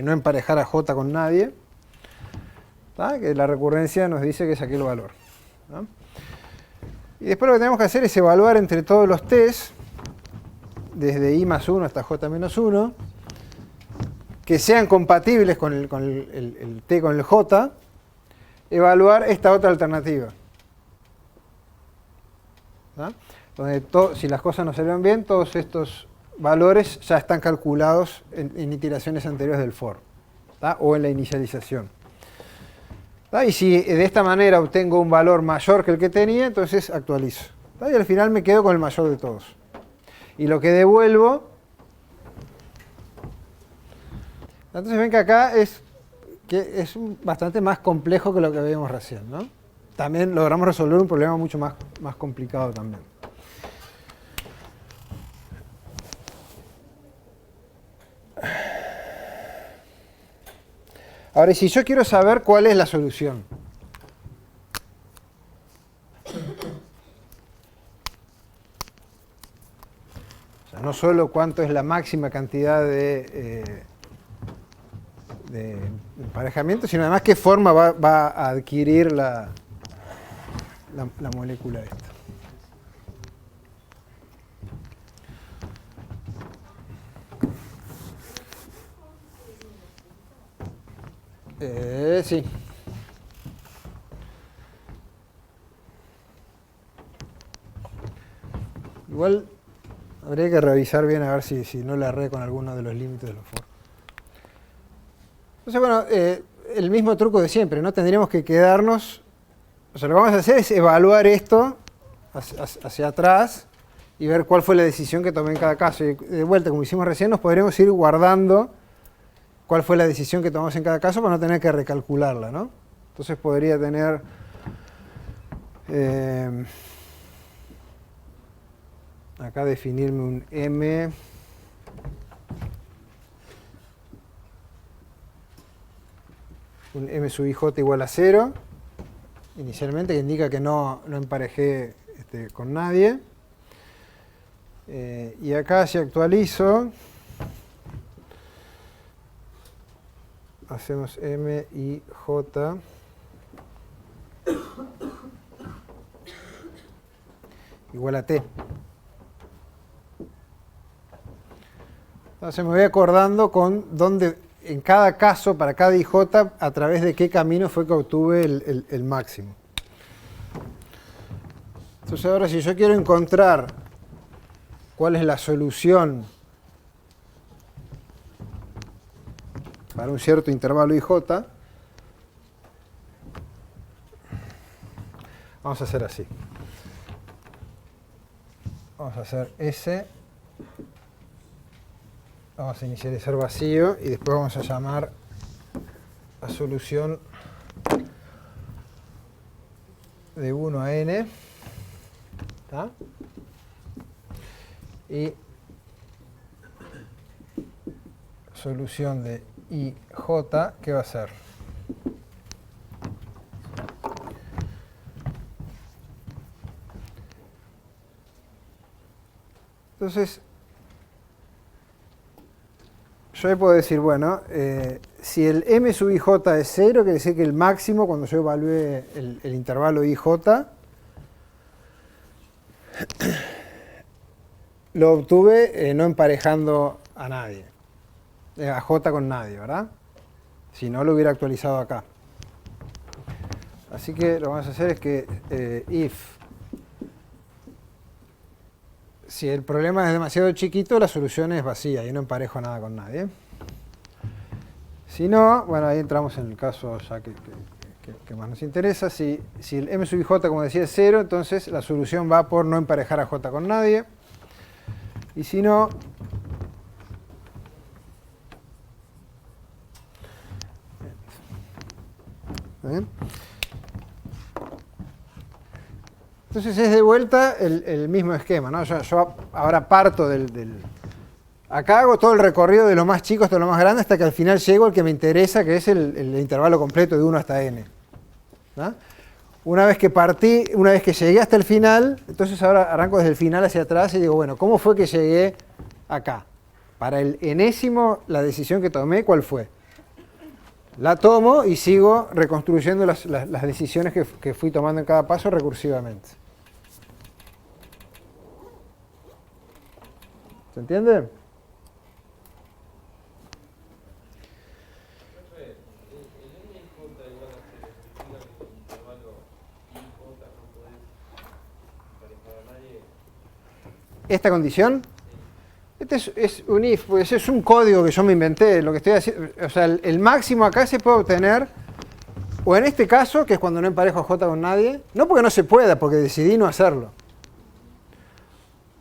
no emparejar a j con nadie. ¿Está? Que la recurrencia nos dice que es aquel valor, ¿no? Y después lo que tenemos que hacer es evaluar entre todos los t's, desde i más 1 hasta j menos 1, que sean compatibles con el t con el j, evaluar esta otra alternativa. ¿No? Donde si las cosas no salieron bien, todos estos valores ya están calculados en iteraciones anteriores del for, ¿tá? O en la inicialización. ¿Tá? Y si de esta manera obtengo un valor mayor que el que tenía, entonces actualizo. ¿Tá? Y al final me quedo con el mayor de todos. Y lo que devuelvo, entonces ven que acá es bastante más complejo que lo que veíamos recién, ¿no? También logramos resolver un problema mucho más complicado también. Ahora, si yo quiero saber cuál es la solución. O sea, no solo cuánto es la máxima cantidad de emparejamiento, sino además qué forma va a adquirir la molécula esta. Sí. Igual habría que revisar bien a ver si no la erré con alguno de los límites de los for. Entonces, bueno, el mismo truco de siempre, ¿no? Tendríamos que quedarnos. O sea, lo que vamos a hacer es evaluar esto hacia atrás y ver cuál fue la decisión que tomé en cada caso. Y de vuelta, como hicimos recién, nos podremos ir guardando cuál fue la decisión que tomamos en cada caso para no tener que recalcularla, ¿no? Entonces podría tener acá definirme un m sub ij igual a 0, inicialmente, que indica que no emparejé con nadie. Y acá si actualizo, hacemos m y j igual a t. Entonces me voy acordando con dónde, en cada caso, para cada ij, a través de qué camino fue que obtuve el máximo. Entonces ahora si yo quiero encontrar cuál es la solución para un cierto intervalo ij, vamos a hacer así. Vamos a hacer S, vamos a inicializar vacío y después vamos a llamar la solución de 1 a n, ¿tá? Y solución de ij, ¿qué va a ser? Entonces, yo le puedo decir, bueno, si el m sub ij es 0, quiere decir que el máximo, cuando yo evalúe el intervalo ij, lo obtuve no emparejando a nadie, a j con nadie, ¿verdad? Si no, lo hubiera actualizado acá. Así que lo que vamos a hacer es que if, si el problema es demasiado chiquito, la solución es vacía y no emparejo nada con nadie. Si no, bueno, ahí entramos en el caso ya que más nos interesa. Si el m sub ij, como decía, es 0, entonces la solución va por no emparejar a j con nadie. Y si no, ¿bien? Entonces es de vuelta el mismo esquema, ¿no? Yo ahora parto acá hago todo el recorrido de lo más chico hasta lo más grande hasta que al final llego al que me interesa, que es el intervalo completo de 1 hasta n. ¿No? Una vez que partí, una vez que llegué hasta el final, entonces ahora arranco desde el final hacia atrás y digo, bueno, ¿cómo fue que llegué acá? Para el enésimo, la decisión que tomé, ¿cuál fue? La tomo y sigo reconstruyendo las decisiones que fui tomando en cada paso recursivamente. ¿Se entiende? Esta condición, este es un if, pues es un código que yo me inventé, lo que estoy haciendo, o sea, el máximo acá se puede obtener, o en este caso, que es cuando no emparejo a J con nadie, no porque no se pueda, porque decidí no hacerlo.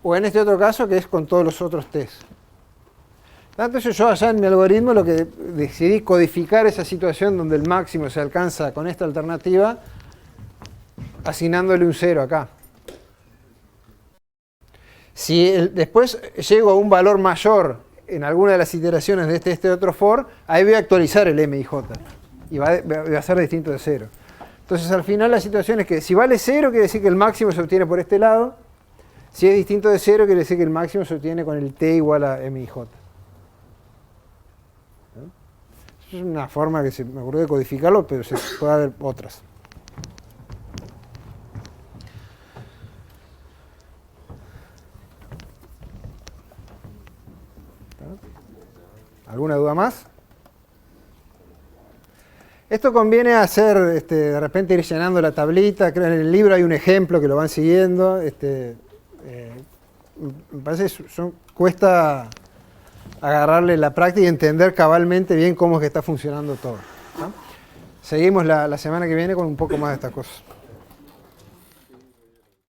O en este otro caso, que es con todos los otros test. Entonces yo allá en mi algoritmo lo que decidí codificar esa situación donde el máximo se alcanza con esta alternativa, asignándole un 0 acá. Si después llego a un valor mayor en alguna de las iteraciones de este otro for, ahí voy a actualizar el m y j. Y va a ser distinto de 0. Entonces al final la situación es que si vale 0 quiere decir que el máximo se obtiene por este lado. Si es distinto de 0 quiere decir que el máximo se obtiene con el t igual a m y j. ¿No? Es una forma que se me ocurrió de codificarlo, pero se puede haber otras. ¿Alguna duda más? Esto conviene hacer, de repente ir llenando la tablita. Creo en el libro hay un ejemplo que lo van siguiendo. Me parece que cuesta agarrarle la práctica y entender cabalmente bien cómo es que está funcionando todo, ¿no? Seguimos la semana que viene con un poco más de estas cosas.